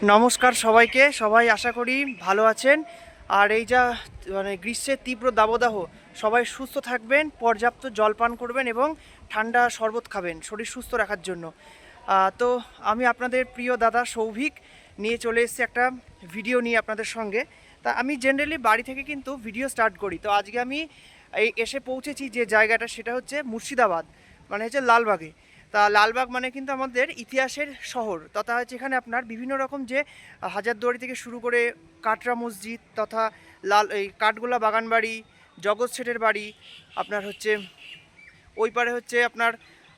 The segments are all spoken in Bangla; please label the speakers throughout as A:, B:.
A: নমস্কার সবাইকে। সবাই আশা করি ভালো আছেন। আর এই যা গ্রীষ্মের তীব্র দাবদাহ, সবাই সুস্থ থাকবেন, পর্যাপ্ত জল পান করবেন এবং ঠান্ডা শরবত খাবেন শরীর সুস্থ রাখার জন্য। তো আমি আপনাদের প্রিয় দাদা সৌভিক নিয়ে চলে এসেছি একটা ভিডিও নিয়ে আপনাদের সঙ্গে। তা আমি জেনারেলি বাড়ি থেকে কিন্তু ভিডিও স্টার্ট করি। তো আজকে আমি এই এসে পৌঁছেছি যে জায়গাটা, সেটা হচ্ছে মুর্শিদাবাদ, মানে হচ্ছে লালবাগে। তা লালবাগ মানে কিন্তু আমাদের ইতিহাসের শহর, তথা হচ্ছে এখানে আপনার বিভিন্ন রকম যে হাজারদুয়ারি থেকে শুরু করে কাটরা মসজিদ, তথা এই কাঠগোলা বাগানবাড়ি, জগৎ শেঠের বাড়ি, আপনার হচ্ছে ওই পারে হচ্ছে আপনার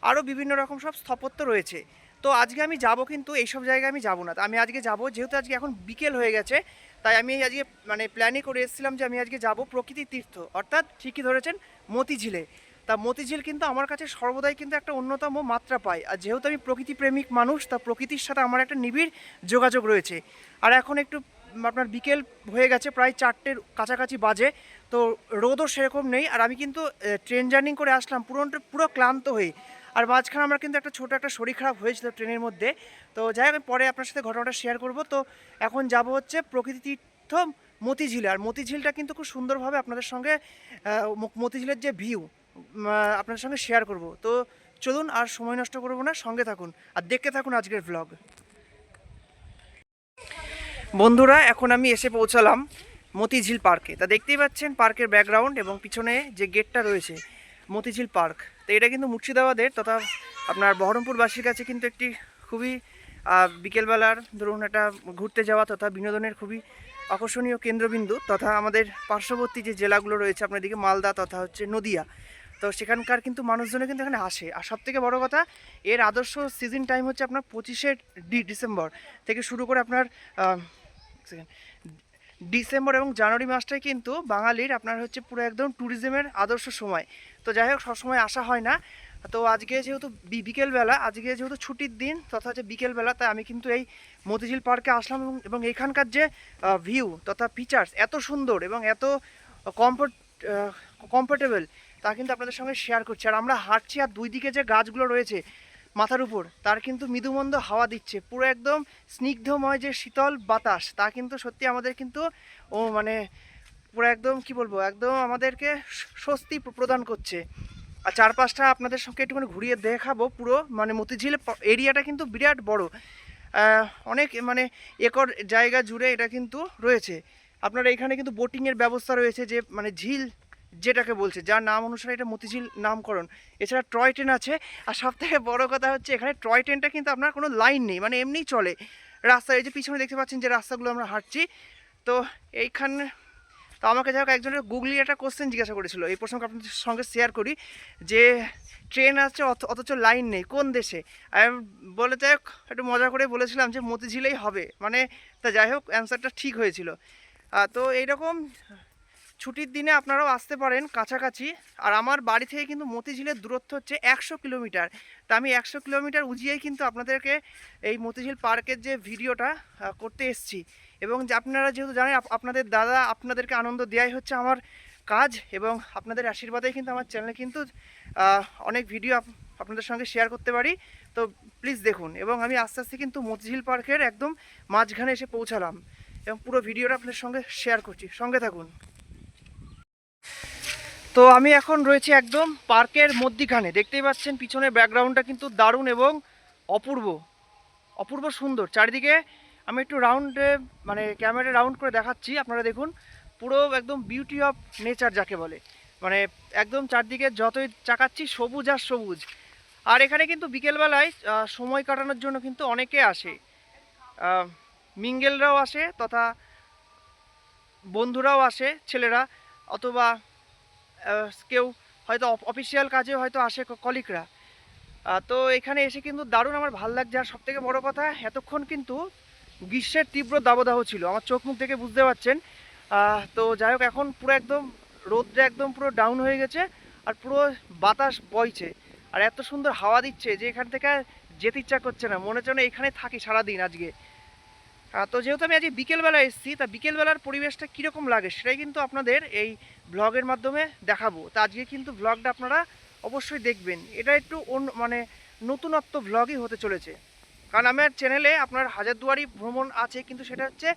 A: আরও বিভিন্ন রকম সব স্থাপত্য রয়েছে। তো আজকে আমি যাব, কিন্তু এইসব জায়গায় আমি যাব না। আমি আজকে যাব, যেহেতু আজকে এখন বিকেল হয়ে গেছে, তাই আমি আজকে মানে প্ল্যানই করে এসেছিলাম যে আমি আজকে যাব প্রকৃতি তীর্থ, অর্থাৎ ঠিকই ধরেছেন, মতিঝিলে। তা মতিঝিল কিন্তু আমার কাছে সর্বদাই কিন্তু একটা অন্যতম মাত্রা পায়। আর যেহেতু আমি প্রকৃতি প্রেমিক মানুষ, তা প্রকৃতির সাথে আমার একটা নিবিড় যোগাযোগ রয়েছে। আর এখন একটু আপনার বিকেল হয়ে গেছে, প্রায় 4টের কাছাকাছি বাজে। তো রোদও সেরকম নেই। আর আমি কিন্তু ট্রেন জার্নি করে আসলাম পুরো ক্লান্ত হয়ে। আর মাঝখানে আমার কিন্তু একটা ছোটো একটা শরীর খারাপ হয়েছিল ট্রেনের মধ্যে। তো যাই হোক, পরে আপনার সাথে ঘটনাটা শেয়ার করব। তো এখন যাব হচ্ছে প্রকৃতি তীর্থ মতিঝিলে। আর মতিঝিলটা কিন্তু খুব সুন্দরভাবে আপনাদের সঙ্গে মতিঝিলের যে ভিউ আপনাদের সঙ্গে শেয়ার করব। তো চলুন, আর সময় নষ্ট করব না, সঙ্গে থাকুন আর দেখতে থাকুন আজকের ভ্লগ। বন্ধুরা, এখন আমি এসে পৌঁছালাম মতিঝিল পার্কে। তা দেখতেই পাচ্ছেন পার্কের ব্যাকগ্রাউন্ড এবং পিছনে যে গেটটা রয়েছে, মতিঝিল পার্ক। তো এটা কিন্তু মুর্শিদাবাদের তথা আপনার বহরমপুরবাসীর কাছে কিন্তু একটি খুবই বিকেলবেলার ধরুন একটা ঘুরতে যাওয়া তথা বিনোদনের খুবই আকর্ষণীয় কেন্দ্রবিন্দু, তথা আমাদের পার্শ্ববর্তী যে জেলাগুলো রয়েছে আপনার দিকে মালদা তথা হচ্ছে নদিয়া। তো সেখানকার কিন্তু মানুষজনে কিন্তু এখানে আসে। আর সবথেকে বড় কথা, এর আদর্শ সিজন টাইম হচ্ছে আপনার 25শে ডিসেম্বর থেকে শুরু করে আপনার ডিসেম্বর এবং জানুয়ারি মাসটাই কিন্তু বাঙালির আপনার হচ্ছে পুরো একদম ট্যুরিজমের আদর্শ সময়। তো যাই হোক, সবসময় আসা হয় না। তো আজকে যেহেতু বিকেলবেলা, আজকে যেহেতু ছুটির দিন তথা হচ্ছে বিকেলবেলা, তাই আমি কিন্তু এই মতিঝিল পার্কে আসলাম এবং এখানকার যে ভিউ তথা ফিচার্স এত সুন্দর এবং এত কমফোর্টেবল, তা কিন্তু আপনাদের সঙ্গে শেয়ার করছি। আর আমরা হাঁটছি, আর দুই দিকে যে গাছগুলো রয়েছে মাথার উপর, তার কিন্তু মৃদুমন্দ হাওয়া দিচ্ছে, পুরো একদম স্নিগ্ধময় যে শীতল বাতাস, তা কিন্তু সত্যি আমাদের কিন্তু মানে পুরো একদম কি বলবো, একদম আমাদেরকে স্বস্তি প্রদান করছে। আর চারপাশটা আপনাদের সঙ্গে একটুখানি ঘুরিয়ে দেখাবো। পুরো মানে মতিঝিল এরিয়াটা কিন্তু বিরাট বড়, অনেক মানে একর জায়গা জুড়ে এটা কিন্তু রয়েছে। আপনারা এখানে কিন্তু বোটিংয়ের ব্যবস্থা রয়েছে, যে মানে ঝিল যেটাকে বলছে, যার নাম অনুসারে এটা মতিঝিল নামকরণ। এছাড়া টয় ট্রেন আছে। আর সবথেকে বড় কথা হচ্ছে, এখানে টয় ট্রেনটা কিন্তু আপনার কোনো লাইন নেই, মানে এমনিই চলে রাস্তায়। এই যে পিছনে দেখতে পাচ্ছেন যে রাস্তাগুলো আমরা হাঁটছি, তো এইখানে তো আমাকে যাই হোক একজনের গুগলি একটা কোশ্চেন জিজ্ঞাসা করেছিল, এই প্রসঙ্গে আপনাদের সঙ্গে শেয়ার করি, যে ট্রেন আছে অথচ লাইন নেই কোন দেশে। আমি বলে যাই হোক একটু মজা করে বলেছিলাম যে মতিঝিলেই হবে, মানে তা যাই হোক অ্যান্সারটা ঠিক হয়েছিল। তো এইরকম ছুটির দিনে আপনারাও আসতে পারেন কাছাকাছি। আর আমার বাড়ি থেকে কিন্তু মতিঝিলের দূরত্ব হচ্ছে 100 কিলোমিটার। তা আমি 100 কিলোমিটার উজিয়েই কিন্তু আপনাদেরকে এই মতিঝিল পার্কের যে ভিডিওটা করতে এসেছি। এবং যে আপনারা যেহেতু জানেন, আপনাদের দাদা আপনাদেরকে আনন্দ দেওয়াই হচ্ছে আমার কাজ, এবং আপনাদের আশীর্বাদেই কিন্তু আমার চ্যানেলে কিন্তু অনেক ভিডিও আপনাদের সঙ্গে শেয়ার করতে পারি। তো প্লিজ দেখুন। এবং আমি আস্তে আস্তে কিন্তু মতিঝিল পার্কের একদম মাঝখানে এসে পৌঁছালাম এবং পুরো ভিডিওটা আপনাদের সঙ্গে শেয়ার করছি, সঙ্গে থাকুন। তো আমি এখন রয়েছি একদম পার্কের মধ্যিখানে। দেখতেই পাচ্ছেন পিছনের ব্যাকগ্রাউন্ডটা কিন্তু দারুণ এবং অপূর্ব অপূর্ব সুন্দর। চারিদিকে আমি একটু রাউন্ডে মানে ক্যামেরা রাউন্ড করে দেখাচ্ছি, আপনারা দেখুন। পুরো একদম বিউটি অফ নেচার যাকে বলে, মানে একদম চারদিকে যতই চাকাচ্ছি সবুজ আর সবুজ। আর এখানে কিন্তু বিকেলবেলায় সময় কাটানোর জন্য কিন্তু অনেকে আসে, মিঙ্গেলরাও আসে তথা বন্ধুরাও আসে, ছেলেরা, অথবা কেউ হয়তো অফিসিয়াল কাজে হয়তো আসে কলিগরা। তো এখানে এসে কিন্তু দারুণ আমার ভালো লাগছে। আর সবথেকে বড় কথা, এতক্ষণ কিন্তু গ্রীষ্মের তীব্র দাবদাহ ছিল, আমার চোখ মুখ দেখে বুঝতে পারছেন। তো যাই হোক, এখন পুরো একদম রোদটা একদম পুরো ডাউন হয়ে গেছে, আর পুরো বাতাস বইছে, আর এত সুন্দর হাওয়া দিচ্ছে যে এখান থেকে যেতে ইচ্ছা করছে না, মনে হচ্ছে না এখানে থাকি সারাদিন আজকে। তো যেহেতু আমি আজকে বিকেলবেলা এসেছি, তা বিকেলবেলার পরিবেশটা কীরকম লাগে সেটাই কিন্তু আপনাদের এই ব্লগের মাধ্যমে দেখাবো। তা আজকে কিন্তু ব্লগটা আপনারা অবশ্যই দেখবেন। এটা একটু মানে নতুনত্ব ব্লগই হতে চলেছে। কারণ আমার চ্যানেলে আপনার হাজারদুয়ারি ভ্রমণ আছে, কিন্তু সেটা হচ্ছে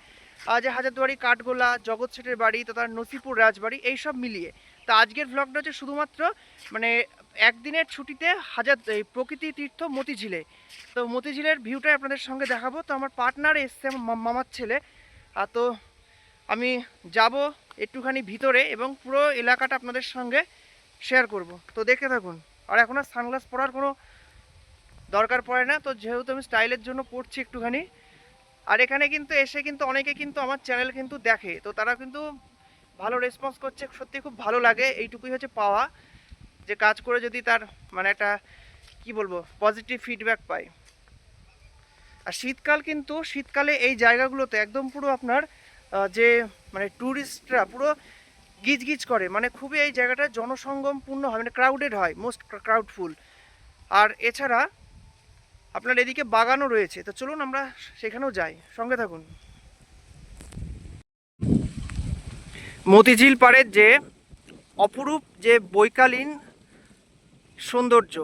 A: যে হাজারদুয়ারি, কাঠগোলা, জগৎ শেঠের বাড়ি, তথা নসিপুর রাজবাড়ি, এইসব মিলিয়ে। তো আজকের ভ্লগটা হচ্ছে শুধুমাত্র মানে একদিনের ছুটিতে এই প্রকৃতি তীর্থ মতিঝিলে। তো মতিঝিলের ভিউটাই আপনাদের সঙ্গে দেখাবো। তো আমার পার্টনার এসছে, মামার ছেলে। তো আমি যাব একটুখানি ভিতরে এবং পুরো এলাকাটা আপনাদের সঙ্গে শেয়ার করব। তো দেখতে থাকুন। আর এখন আর সানগ্লাস পরার কোনো দরকার পড়ে না, তো যেহেতু আমি স্টাইলের জন্য পড়ছি একটুখানি। আর এখানে কিন্তু এসে কিন্তু অনেকে কিন্তু আমার চ্যানেল কিন্তু দেখে, তো তারা কিন্তু ভালো রেসপন্স করছে, সত্যি খুব ভালো লাগে। এইটুকুই হচ্ছে পাওয়া, যে কাজ করে যদি তার মানে একটা কি বলবো পজিটিভ ফিডব্যাক পাই। আর শীতকাল, কিন্তু শীতকালে এই জায়গাগুলোতে একদম পুরো আপনার যে মানে ট্যুরিস্টরা পুরো গিজগিজ করে, মানে খুবই এই জায়গাটা জনসঙ্গমপূর্ণ হয়, মানে ক্রাউডেড হয়, মোস্ট ক্রাউডফুল। আর এছাড়া আপনার এদিকে বাগানও রয়েছে। তো চলুন আমরা সেখানেও যাই, সঙ্গে থাকুন। মতিঝিল পাড়ের যে অপরূপ যে বৈকালীন সৌন্দর্য,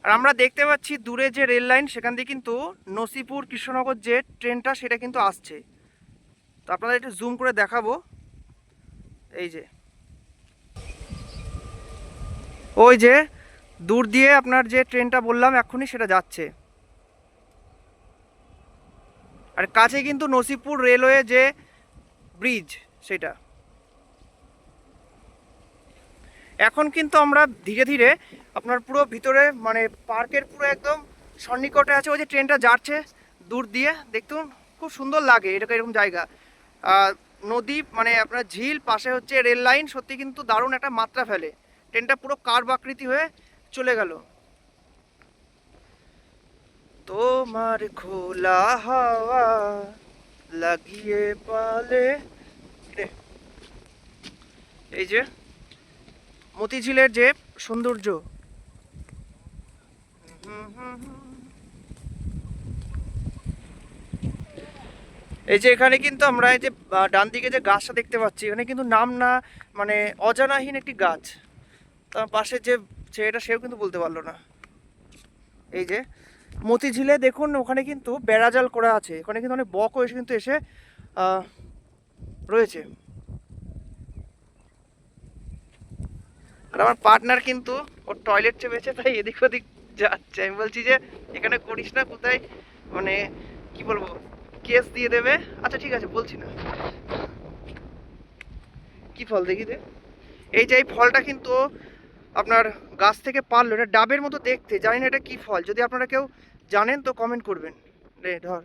A: আর আমরা দেখতে পাচ্ছি দূরে যে রেল লাইন, সেখান দিয়ে কিন্তু নসিপুর কৃষ্ণনগর যে ট্রেনটা সেটা কিন্তু আসছে। তো আপনাদের একটু জুম করে দেখাবো। এই যে ওই যে দূর দিয়ে আপনার যে ট্রেনটা বললাম এক্ষুনি, সেটা যাচ্ছে। আর কাছে কিন্তু নসিপুর রেলওয়ে যে ব্রিজ, সেটা। এখন কিন্তু আমরা ধীরে ধীরে আপনার পুরো ভিতরে মানে পার্কের পুরো একদম সন্নিকটে আছে। ওই যে ট্রেনটা যাচ্ছে দূর দিয়ে, দেখুন খুব সুন্দর লাগে এরকম জায়গা। নদী মানে আপনার ঝিল, পাশে হচ্ছে রেল লাইন, সত্যি কিন্তু দারুণ একটা মাত্রা ফেলে। ট্রেনটা পুরো কার্ভ আকৃতি হয়ে চলে গেল। তোমার খোলা হাওয়া লাগিয়ে পালে, এই যে মতিঝিলের যে সৌন্দর্য। এই যে এখানে কিন্তু আমরা এই যে ডান দিকে যে গাছটা দেখতে পাচ্ছি, এখানে কিন্তু নাম না মানে অজানাহীন একটি গাছ। তার পাশে যে ছেলেটা, সেও কিন্তু বলতে পারলো না। এই যে মতিঝিলে দেখুন, ওখানে কিন্তু বেড়াজাল করা আছে, ওখানে কিন্তু অনেক বকও এসে কিন্তু এসে রয়েছে। আর আমার পার্টনার কিন্তু ওর টয়লেট চেপেছে, তাই এদিক ওদিক যাচ্ছে। আমি বলছি যে এখানে করিস না, কোথায় মানে কি বলবো কেস দিয়ে দেবে। আচ্ছা ঠিক আছে, বলছি না। কি ফল দেখি দে। এই যে এই ফলটা কিন্তু আপনার গাছ থেকে পারলো, এটা ডাবের মতো দেখতে, জানি না এটা কি ফল। যদি আপনারা কেউ জানেন তো কমেন্ট করবেন। রে ধর।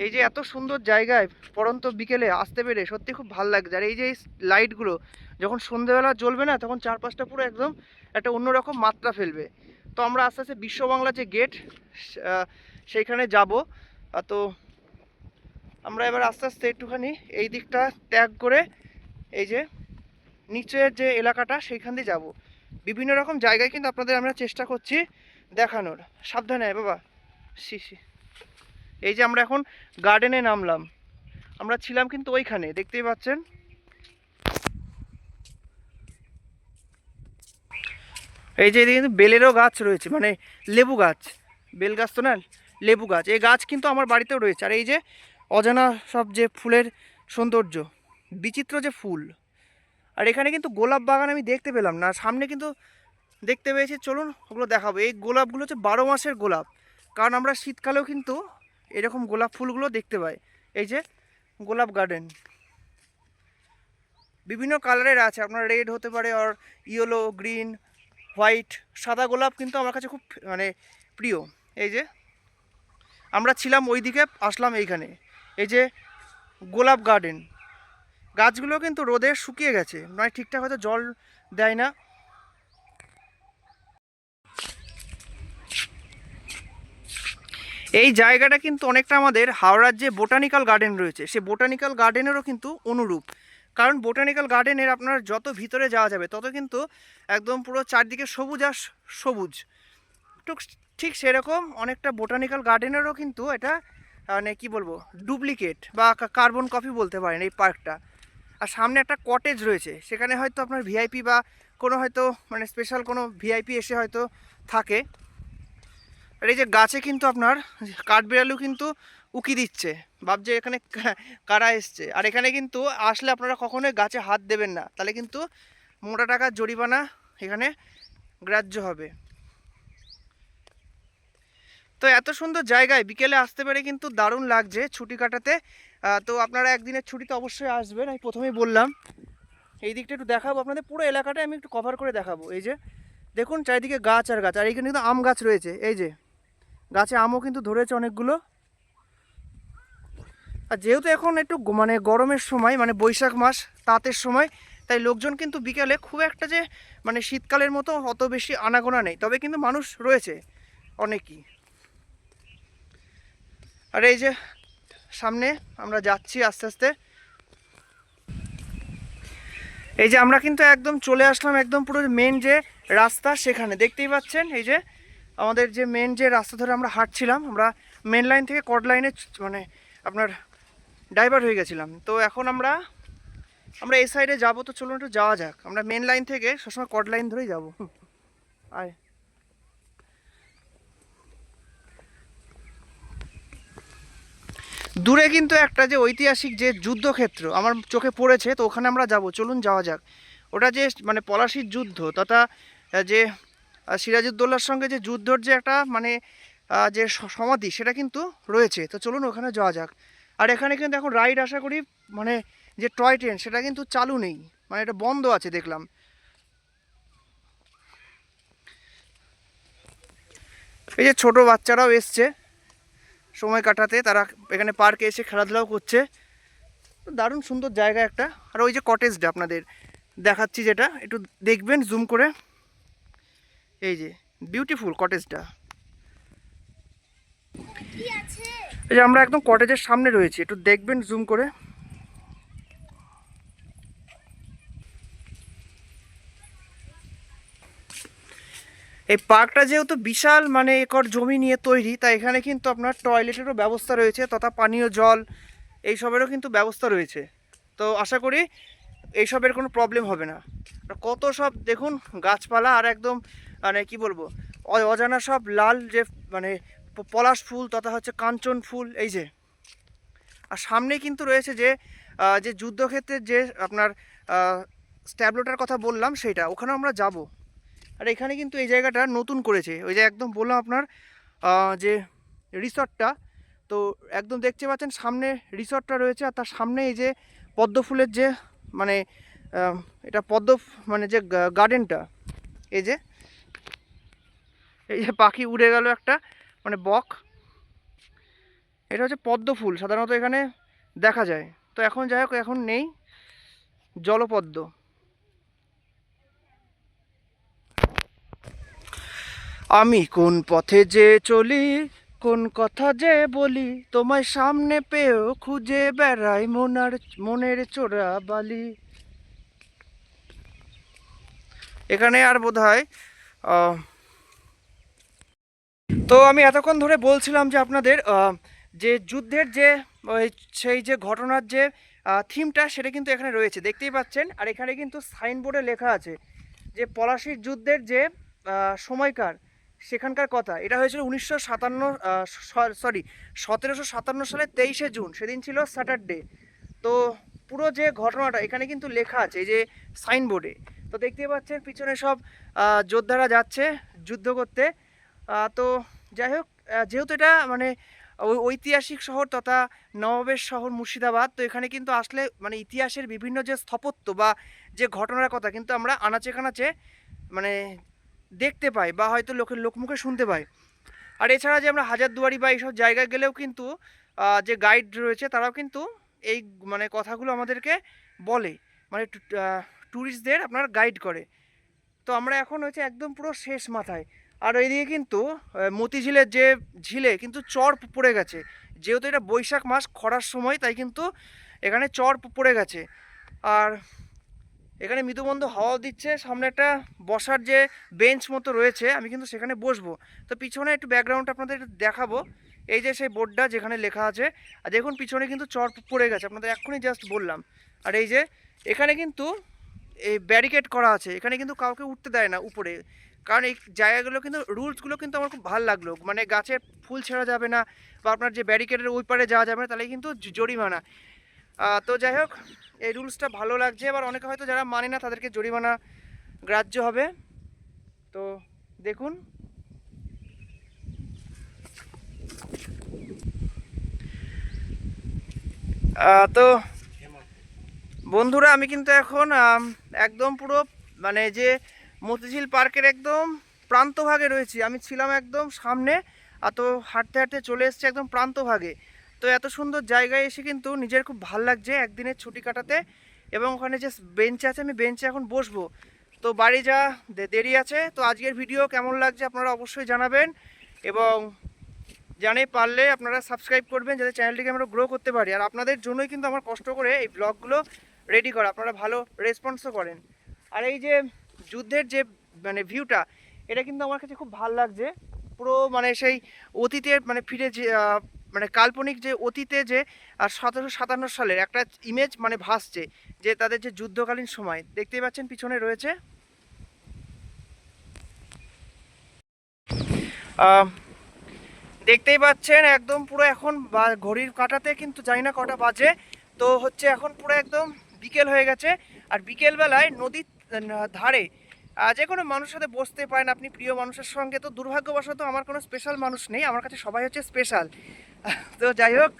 A: এই যে এত সুন্দর জায়গায় পড়ন্ত বিকেলে আসতে পেরে সত্যি খুব ভালো লাগছে। আর এই যে লাইটগুলো যখন সন্ধ্যেবেলা জ্বলবে না, তখন চারপাশটা পুরো একদম একটা অন্যরকম মাত্রা ফেলবে। তো আমরা আস্তে আস্তে বিশ্ব বাংলা যে গেট, সেইখানে যাব। তো আমরা এবার আস্তে আস্তে একটুখানি এই দিকটা ত্যাগ করে এই যে নিচের যে এলাকাটা, সেইখান দিয়ে যাব। বিভিন্ন রকম জায়গায় কিন্তু আপনাদের আমরা চেষ্টা করছি দেখানোর। সাবধানে বাবা। সি এই যে আমরা এখন গার্ডেনে নামলাম, আমরা ছিলাম কিন্তু ওইখানে, দেখতেই পাচ্ছেন। এই যে এদিকে কিন্তু বেলেরও গাছ রয়েছে, মানে লেবু গাছ। বেল গাছ তো না, লেবু গাছ। এই গাছ কিন্তু আমার বাড়িতেও রয়েছে। আর এই যে অজানা সব যে ফুলের সৌন্দর্য, বিচিত্র যে ফুল। আর এখানে কিন্তু গোলাপ বাগান আমি দেখতে পেলাম না, সামনে কিন্তু দেখতে পেয়েছি। চলুন ওগুলো দেখাবো। এই গোলাপগুলো হচ্ছে 12 মাসের গোলাপ, কারণ আমরা শীতকালেও কিন্তু এরকম গোলাপ ফুলগুলো দেখতে পাই। এই যে গোলাপ গার্ডেন বিভিন্ন কালারের আছে, আপনার রেড হতে পারে, আর ইয়েলো, গ্রিন, হোয়াইট, সাদা গোলাপ কিন্তু আমার কাছে খুব মানে প্রিয়। এই যে আমরা ছিলাম ওই দিকে, আসলাম এইখানে। এই যে গোলাপ গার্ডেন, গাছগুলো কিন্তু রোদে শুকিয়ে গেছে, নয় ঠিকঠাক হয়তো জল দেয় না। এই জায়গাটা কিন্তু অনেকটা আমাদের হাওড়ার যে বোটানিক্যাল গার্ডেন রয়েছে, সে বোটানিক্যাল গার্ডেনেরও কিন্তু অনুরূপ। কারণ বোটানিক্যাল গার্ডেনের আপনার যত ভিতরে যাওয়া যাবে, তত কিন্তু একদম পুরো চারদিকে সবুজ আর সবুজ। ঠিক সেরকম অনেকটা বোটানিক্যাল গার্ডেনেরও কিন্তু এটা মানে কি বলবো ডুপ্লিকেট বা কার্বন কপি বলতে পারেন এই পার্কটা। আর সামনে একটা কটেজ রয়েছে, সেখানে হয়তো আপনার ভিআইপি বা কোনো হয়তো মানে স্পেশাল কোনো ভিআইপি এসে হয়তো থাকে। আর এই যে গাছে কিন্তু আপনার কাঠবিড়ালিও কিন্তু উকি দিচ্ছে, ভাবছে এখানে কারা এসছে। আর এখানে কিন্তু আসলে আপনারা কখনোই গাছে হাত দেবেন না, তাহলে কিন্তু মোটা টাকার জরিমানা এখানে গ্রাহ্য হবে। তো এত সুন্দর জায়গায় বিকেলে আসতে পেরে কিন্তু দারুণ লাগছে ছুটি কাটাতে। তো আপনারা একদিনের ছুটিতে অবশ্যই আসবেন, আমি প্রথমেই বললাম। এই দিকটা একটু দেখাবো আপনাদের, পুরো এলাকাটা আমি একটু কভার করে দেখাবো। এই যে দেখুন চারিদিকে গাছ আর গাছ, আর এইখানে কিন্তু আম গাছ রয়েছে। এই যে গাছে আমও কিন্তু ধরেছে অনেকগুলো। আর যেহেতু এখন একটু মানে গরমের সময়, মানে বৈশাখ মাস, তাঁতের সময়, তাই লোকজন কিন্তু বিকেলে খুব একটা যে মানে শীতকালের মতো অত বেশি আনাগোনা নেই, তবে কিন্তু মানুষ রয়েছে অনেকই। আর এই যে সামনে আমরা যাচ্ছি আস্তে আস্তে। এই যে আমরা কিন্তু একদম চলে আসলাম একদম পুরো মেন যে রাস্তা সেখানে, দেখতেই পাচ্ছেন। এই যে আমাদের যে মেন যে রাস্তা ধরে আমরা হাঁটছিলাম, আমরা মেন লাইন থেকে কড লাইনে মানে আপনার ডাইভার্ট হয়ে গেছিলাম। তো এখন আমরা এই সাইডে যাব। তো চলুন একটু যাওয়া যাক। আমরা মেন লাইন থেকে সবসময় কড লাইন ধরেই যাব। আয়, দূরে কিন্তু একটা যে ঐতিহাসিক যে যুদ্ধক্ষেত্র আমার চোখে পড়েছে, তো ওখানে আমরা যাব। চলুন যাওয়া যাক। ওটা যে মানে পলাশির যুদ্ধ তথা যে সিরাজউদ্দৌলার সঙ্গে যে যুদ্ধর যে একটা মানে যে সমাধি, সেটা কিন্তু রয়েছে। তো চলুন ওখানে যাওয়া যাক। আর এখানে কিন্তু এখন রাইড আশা করি মানে যে টয় ট্রেন সেটা কিন্তু চালু নেই, মানে এটা বন্ধ আছে দেখলাম। এই যে ছোট বাচ্চারাও এসছে সময় কাটাতে, তারা এখানে পার্কে এসে খেলাধুলাও করছে। দারুণ সুন্দর জায়গা একটা। আর ওই যে কটেজটা আপনাদের দেখাচ্ছি, যেটা একটু দেখবেন জুম করে। এই যে বিউটিফুল কটেজটা। এই যে আমরা একদম কটেজের সামনে রয়েছি, একটু দেখবেন জুম করে। এই পার্কটা যেহেতু বিশাল মানে একর জমি নিয়ে তৈরি, তাই এখানে কিন্তু আপনার টয়লেটেরও ব্যবস্থা রয়েছে তথা পানীয় জল এইসবেরও কিন্তু ব্যবস্থা রয়েছে। তো আশা করি এইসবের কোনো প্রবলেম হবে না। আর কত সব দেখুন গাছপালা, আর একদম মানে কি বলবো অজানা সব লাল যে মানে পলাশ ফুল তথা হচ্ছে কাঞ্চন ফুল। এই যে আর সামনে কিন্তু রয়েছে যে যে যুদ্ধক্ষেত্রের যে আপনার স্ট্যাবলোটার কথা বললাম, সেইটা ওখানে আমরা যাব। আর এখানে কিন্তু এই জায়গাটা নতুন করেছে, ওই যে একদম বললাম আপনার যে রিসর্টটা। তো একদম দেখতে পাচ্ছেন সামনে রিসর্টটা রয়েছে, আর তার সামনে এই যে পদ্ম ফুলের যে মানে এটা পদ্ম মানে যে গার্ডেনটা। এই যে পাখি উড়ে গেল একটা, মানে বক। এটা হচ্ছে পদ্ম ফুল, সাধারণত এখানে দেখা যায়। তো এখন যাই হোক, এখন নেই, জলপদ্ম। আমি কোন পথে যে চলি, কোন কথা যে বলি, তোমায় সামনে পেয়েও খুঁজে বেড়াই মনের চোরা বালি। এখানে আর বোধহয় তো আমি এতক্ষণ ধরে বলছিলাম যে আপনাদের যে যুদ্ধের যে সেই যে ঘটনার যে থিমটা, সেটা কিন্তু এখানে রয়েছে, দেখতেই পাচ্ছেন। আর এখানে কিন্তু সাইনবোর্ডে লেখা আছে যে পলাশির যুদ্ধের যে সময়কার, সেখানকার কথা। এটা হয়েছিল 1757 সালের 23শে জুন, সেদিন ছিল স্যাটারডে। তো পুরো যে ঘটনাটা এখানে কিন্তু লেখা আছে এই যে সাইনবোর্ডে। তো দেখতেই পাচ্ছেন পিছনে সব যোদ্ধারা যাচ্ছে যুদ্ধ করতে। তো যাই হোক, যেহেতু এটা মানে ঐতিহাসিক শহর তথা নবাবের শহর মুর্শিদাবাদ, তো এখানে কিন্তু আসলে মানে ইতিহাসের বিভিন্ন যে স্থাপত্য বা যে ঘটনার কথা কিন্তু আমরা আনাচে কানাচে মানে দেখতে পাই, বা হয়তো লোকমুখে শুনতে পাই। আর এছাড়া যে আমরা হাজারদুয়ারি বা এইসব জায়গায় গেলেও কিন্তু যে গাইড রয়েছে তারাও কিন্তু এই মানে কথাগুলো আমাদেরকে বলে, মানে ট্যুরিস্টদের আপনার গাইড করে। তো আমরা এখন হচ্ছে একদম পুরো শেষ মাথায়। আর ওইদিকে কিন্তু মতিঝিলের যে ঝিলে কিন্তু চর পড়ে গেছে, যেহেতু এটা বৈশাখ মাস খরার সময়, তাই কিন্তু এখানে চর পড়ে গেছে। আর এখানে মৃদুমন্দ হাওয়াও দিচ্ছে। সামনে একটা বসার যে বেঞ্চ মতো রয়েছে, আমি কিন্তু সেখানে বসবো। তো পিছনে একটু ব্যাকগ্রাউন্ডটা আপনাদের একটু দেখাবো। এই যে সেই বোর্ডটা যেখানে লেখা আছে, আর দেখুন পিছনে কিন্তু চর পড়ে গেছে, আপনাদের এক্ষুনি জাস্ট বললাম। আর এই যে এখানে কিন্তু এই ব্যারিকেড করা আছে, এখানে কিন্তু কাউকে উঠতে দেয় না উপরে, কারণ এই জায়গাগুলো কিন্তু রুলসগুলো কিন্তু আমার খুব ভালো লাগলো, মানে গাছে ফুল ছেঁড়া যাবে না বা আপনার যে ব্যারিকেডের ওই পারে যাওয়া যাবে না, তাহলে কিন্তু জরিমানা। তো যাই হোক, এই রুলসটা ভালো লাগছে। এবার অনেকে হয়তো যারা মানে না তাদেরকে জরিমানা গ্রাহ্য হবে। তো দেখুন, তো বন্ধুরা আমি কিন্তু এখন একদম পুরো মানে যে মতিঝিল পার্কের একদম প্রান্তভাগে রয়েছি। আমি ছিলাম একদম সামনে, আর তো হাঁটতে হাঁটতে চলে এসেছি একদম প্রান্তভাগে। তো এত সুন্দর জায়গায় এসে কিন্তু নিজের খুব ভালো লাগছে একদিনের ছুটি কাটাতে। এবং ওখানে যে বেঞ্চ আছে, আমি বেঞ্চে এখন বসবো। তো বাড়ি যা দেরি আছে। তো আজকের ভিডিও কেমন লাগছে আপনারা অবশ্যই জানাবেন, এবং জানে পারলে আপনারা সাবস্ক্রাইব করবেন যাতে চ্যানেলটিকে আমরা গ্রো করতে পারি। আর আপনাদের জন্যই কিন্তু আমার কষ্ট করে এই ব্লগগুলো রেডি করা, আপনারা ভালো রেসপন্সও করেন। আর এই যে যুদ্ধের যে মানে ভিউটা, এটা কিন্তু আমার কাছে খুব ভালো লাগছে। পুরো মানে সেই অতীতের মানে ফিরে যে মানে কাল্পনিক যে অতীতে যে 1757 সালের একটা ইমেজ মানে ভাসছে, যে তাদের যে যুদ্ধকালীন সময় দেখতেই পাচ্ছেন পিছনে রয়েছে। দেখতেই পাচ্ছেন একদম পুরো এখন ঘড়ির কাঁটাতে কিন্তু জানি না কটা বাজে। তো হচ্ছে এখন পুরো একদম বিকেল হয়ে গেছে। আর বিকেলবেলায় নদীর ধারে যে কোনো মানুষের সাথে বসতে পারেন আপনি প্রিয় মানুষের সঙ্গে। তো দুর্ভাগ্যবশত আমার কোনো স্পেশাল মানুষ নেই, আমার কাছে সবাই হচ্ছে স্পেশাল। তো যাই হোক,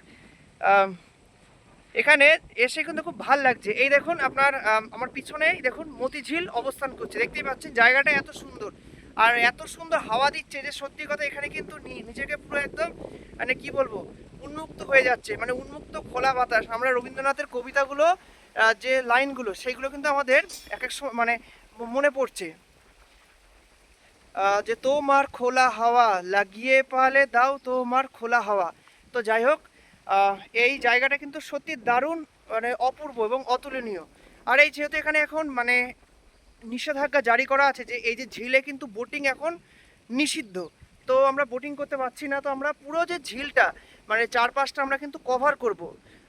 A: এখানে এসে কিন্তু খুব ভালো লাগছে। এই দেখুন আপনার আমার পিছনেই দেখুন মতিঝিল অবস্থান করছে, দেখতেই পাচ্ছেন জায়গাটা এত সুন্দর আর এত সুন্দর হাওয়া দিচ্ছে যে সত্যি কথা এখানে কিন্তু নিজেকে পুরো একদম মানে কি বলবো উন্মুক্ত হয়ে যাচ্ছে, মানে উন্মুক্ত খোলা বাতাস। আমরা রবীন্দ্রনাথের কবিতাগুলো যে লাইনগুলো সেইগুলো কিন্তু আমাদের এক এক সময় মানে মনে পড়ছে, যে তোমার খোলা হাওয়া লাগিয়ে পালে দাও তোমার খোলা হাওয়া। তো যাই হোক, এই জায়গাটা কিন্তু সত্যি দারুণ মানে অপূর্ব এবং অতুলনীয়। আর এই যেহেতু এখানে এখন মানে নিষেধাজ্ঞা জারি করা আছে যে এই যে ঝিলে কিন্তু বোটিং এখন নিষিদ্ধ, তো আমরা বোটিং করতে পারছি না। তো আমরা পুরো যে ঝিলটা মানে চারপাশটা আমরা কিন্তু কভার করব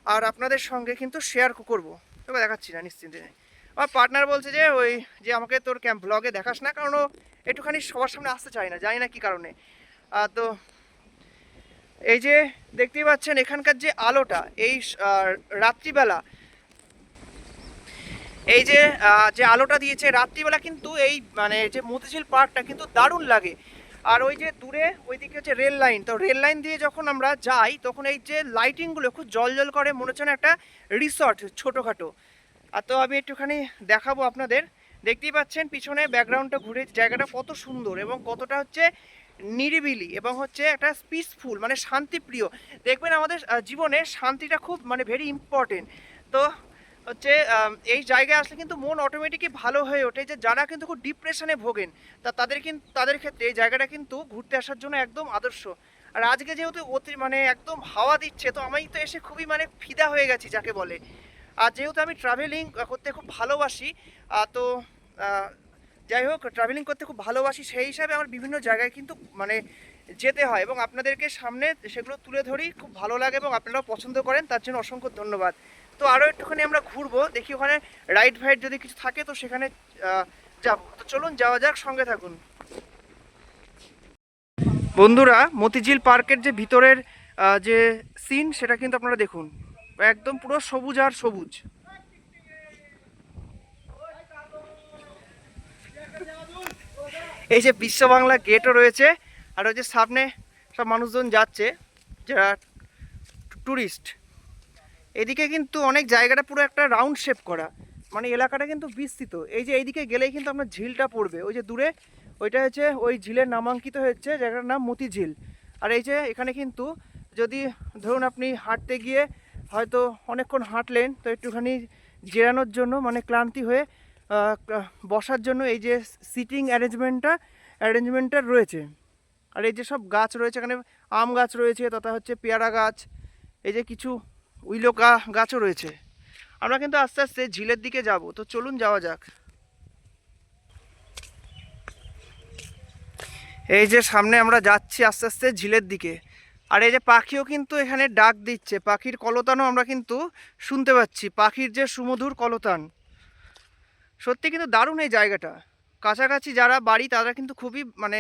A: আর আপনাদের সঙ্গে কিন্তু শেয়ার করব। তবে দেখাচ্ছি না নিশ্চিন্তে। আমার পার্টনার বলছে যে ওই যে আমাকে তোর ব্লগে দেখাস না, কারণ ও একটুখানি সবার সামনে আসতে চায় না, জানি না কী কারণে। তো এই যে দেখতেই পাচ্ছেন এখানকার যে আলোটা এই রাত্রিবেলা, এই যে যে আলোটা দিয়েছে রাত্রিবেলা কিন্তু এই মানে যে মতিঝিল পার্কটা কিন্তু দারুণ লাগে। আর ওই যে দূরে ওইদিকে হচ্ছে রেল লাইন, তো রেল লাইন দিয়ে যখন আমরা যাই তখন এই যে লাইটিংগুলো খুব জল করে, মনে হচ্ছে না একটা রিসর্ট ছোটোখাটো। আর তো আমি একটুখানি দেখাবো আপনাদের। দেখতেই পাচ্ছেন পিছনে ব্যাকগ্রাউন্ডটা ঘুরে জায়গাটা কত সুন্দর এবং কতটা হচ্ছে নিরিবিলি এবং হচ্ছে একটা পিসফুল মানে শান্তিপ্রিয়। দেখবেন আমাদের জীবনে শান্তিটা খুব মানে ভেরি ইম্পর্টেন্ট। তো হচ্ছে এই জায়গায় আসলে কিন্তু মন অটোমেটিকই ভালো হয়ে ওঠে। যে যারা কিন্তু খুব ডিপ্রেশনে ভোগেন তাদের ক্ষেত্রে এই জায়গাটা কিন্তু ঘুরতে আসার জন্য একদম আদর্শ। আর আজকে যেহেতু মানে একদম হাওয়া দিচ্ছে, তো আমি তো এসে খুবই মানে ফিদা হয়ে গেছি যাকে বলে। আর যেহেতু আমি ট্রাভেলিং করতে খুব ভালোবাসি, তো যাই হোক ট্রাভেলিং করতে খুব ভালোবাসি, সেই হিসাবে আমার বিভিন্ন জায়গায় কিন্তু মানে যেতে হয় এবং আপনাদেরকে সামনে সেগুলো তুলে ধরি, খুব ভালো লাগে এবং আপনারাও পছন্দ করেন, তার জন্য অসংখ্য ধন্যবাদ। তো আরও একটুখানি আমরা ঘুরবো, দেখি ওখানে রাইড ফাইড যদি কিছু থাকে তো সেখানে যাবো। তো চলুন যাওয়া যাক, সঙ্গে থাকুন বন্ধুরা। মতিঝিল পার্কের যে ভিতরের যে সিন সেটা কিন্তু আপনারা দেখুন, একদম পুরো সবুজ আর সবুজ। এই যে বিশ্ব বাংলা গেটও রয়েছে, আর ওই যে সামনে সব মানুষজন যাচ্ছে যারা ট্যুরিস্ট। এদিকে কিন্তু অনেক জায়গাটা পুরো একটা রাউন্ড শেপ করা, মানে এলাকাটা কিন্তু বিস্তৃত। এই যে এইদিকে গেলেই কিন্তু আপনার ঝিলটা পড়বে, ওই যে দূরে ওইটা হচ্ছে ওই ঝিলের নামাঙ্কিত হচ্ছে জায়গাটার নাম মতিঝিল। আর এই যে এখানে কিন্তু যদি ধরুন আপনি হাঁটতে গিয়ে হয়তো অনেকক্ষণ হাঁটলেন, তো একটুখানি জেরানোর জন্য মানে ক্লান্তি হয়ে বসার জন্য এই যে সিটিং অ্যারেঞ্জমেন্টটা রয়েছে। আর এই যে সব গাছ রয়েছে, এখানে আম গাছ রয়েছে, তথা হচ্ছে পেয়ারা গাছ, এই যে কিছু উইলো গাছও রয়েছে। আমরা কিন্তু আস্তে আস্তে ঝিলের দিকে যাব, তো চলুন যাওয়া যাক। এই যে সামনে আমরা যাচ্ছি আস্তে আস্তে ঝিলের দিকে। আর এই যে পাখিও কিন্তু এখানে ডাক দিচ্ছে, পাখির কলতানও আমরা কিন্তু শুনতে পাচ্ছি, পাখির যে সুমধুর কলতান। সত্যি কিন্তু দারুণ এই জায়গাটা। কাছাকাছি যারা বাড়ি তারা কিন্তু খুবই মানে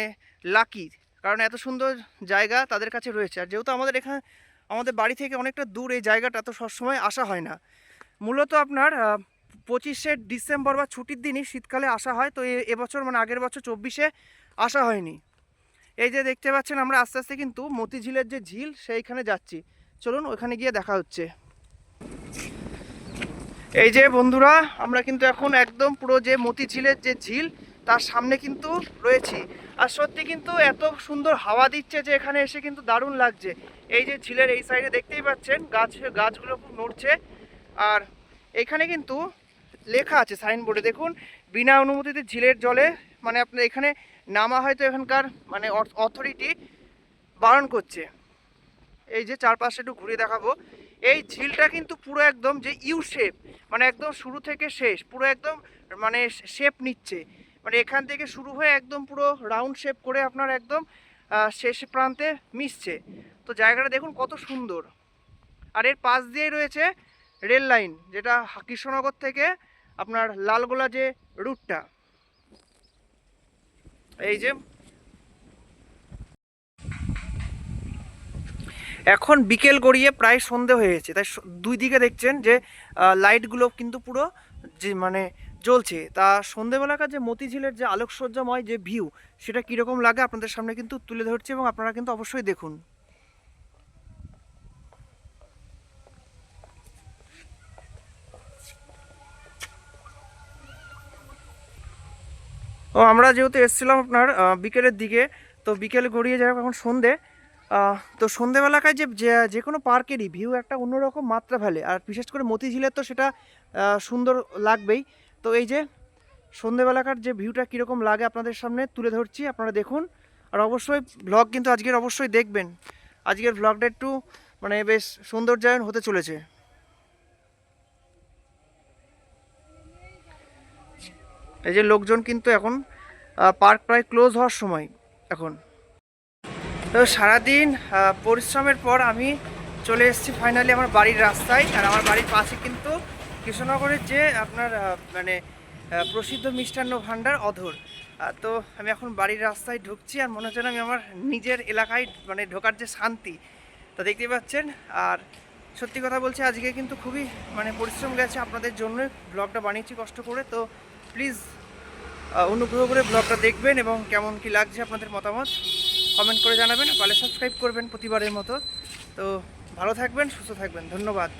A: লাকি, কারণ এত সুন্দর জায়গা তাদের কাছে রয়েছে। আর যেহেতু আমাদের এখানে আমাদের বাড়ি থেকে অনেকটা দূর এই জায়গাটা, তো সবসময় আসা হয় না। মূলত আপনার 25শে ডিসেম্বর বা ছুটির দিনই শীতকালে আসা হয়। তো এবছর মানে আগের বছর 24শে আসা হয়নি। এই যে দেখতে পাচ্ছেন আমরা আস্তে আস্তে কিন্তু মতিঝিলের যে ঝিল সেইখানে যাচ্ছি। চলুন ওখানে গিয়ে দেখা হচ্ছে। এই যে বন্ধুরা, আমরা কিন্তু এখন একদম পুরো যে মতিঝিলের যে ঝিল তার সামনে কিন্তু রয়েছি। আর সত্যি কিন্তু এত সুন্দর হাওয়া দিচ্ছে যে এখানে এসে কিন্তু দারুণ লাগছে। এই যে ঝিলের এই সাইডে দেখতেই পাচ্ছেন গাছগুলো খুব নড়ছে। আর এখানে কিন্তু লেখা আছে সাইনবোর্ডে, দেখুন, বিনা অনুমতিতে ঝিলের জলে মানে আপনার এখানে নামা হয়তো এখানকার মানে অথরিটি বারণ করছে। এই যে চারপাশে একটু ঘুরে দেখাবো। এই ঝিলটা কিন্তু পুরো একদম যে ইউ শেপ, মানে একদম শুরু থেকে শেষ পুরো একদম মানে শেপ নিচ্ছে। মানে এখান থেকে শুরু হয়ে একদম পুরো রাউন্ড শেপ করে আপনার একদম শেষ প্রান্তে মিশছে। তো জায়গাটা দেখুন কত সুন্দর। আর এর পাশ দিয়েই রয়েছে রেল লাইন, যেটা কৃষ্ণনগর থেকে আপনার লালগোলা যে রুটটা। এই যে এখন বিকেল গড়িয়ে প্রায় সন্ধে হয়েছে, তাই দুই দিকে দেখছেন যে লাইটগুলো কিন্তু পুরো যে মানে জ্বলছে। তা সন্ধেবেলাকার যে মতিঝিলের যে আলোকসজ্জাময় যে ভিউ, সেটা কীরকম লাগে আপনাদের সামনে কিন্তু তুলে ধরছি, এবং আপনারা কিন্তু অবশ্যই দেখুন। ও আমরা যেহেতু এসেছিলাম আপনার বিকেলের দিকে, তো বিকেল গড়িয়ে যাই এখন সন্ধে। তো সন্ধেবেলাকায় যে যে কোনো পার্কেরই ভিউ একটা অন্যরকম মাত্রা ফেলে, আর বিশেষ করে মতিঝিলের তো সেটা সুন্দর লাগবেই। তো এই যে সন্ধেবেলাকার যে ভিউটা কীরকম লাগে আপনাদের সামনে তুলে ধরছি, আপনারা দেখুন। আর অবশ্যই ব্লগ কিন্তু আজকের অবশ্যই দেখবেন। আজকের ব্লগটা একটু মানে বেশ সৌন্দর্যায়ন হতে চলেছে। এই যে লোকজন কিন্তু এখন পার্ক প্রায় ক্লোজ হওয়ার সময় এখন। তো সারাদিন পরিশ্রমের পর আমি চলে এসেছি ফাইনালি আমার বাড়ির রাস্তায়। আর আমার বাড়ির পাশে কিন্তু কৃষ্ণনগরের যে আপনার মানে প্রসিদ্ধ মিষ্টান্ন ভাণ্ডার অধর। তো আমি এখন বাড়ির রাস্তায় ঢুকছি, আর মনে হচ্ছে না আমি আমার নিজের এলাকায় মানে ঢোকার যে শান্তি তা দেখতেই পাচ্ছেন। আর সত্যি কথা বলছি, আজকে কিন্তু খুবই মানে পরিশ্রম গেছে, আপনাদের জন্যই ব্লগটা বানিয়েছি কষ্ট করে। তো প্লিজ অনুগ্রহ করে ব্লগটা দেখবেন, এবং কেমন কি লাগছে আপনাদের মতামত কমেন্ট করে জানাবেন। পারলে সাবস্ক্রাইব করবেন প্রতিবারের মতো। তো ভালো থাকবেন, সুস্থ থাকবেন, ধন্যবাদ।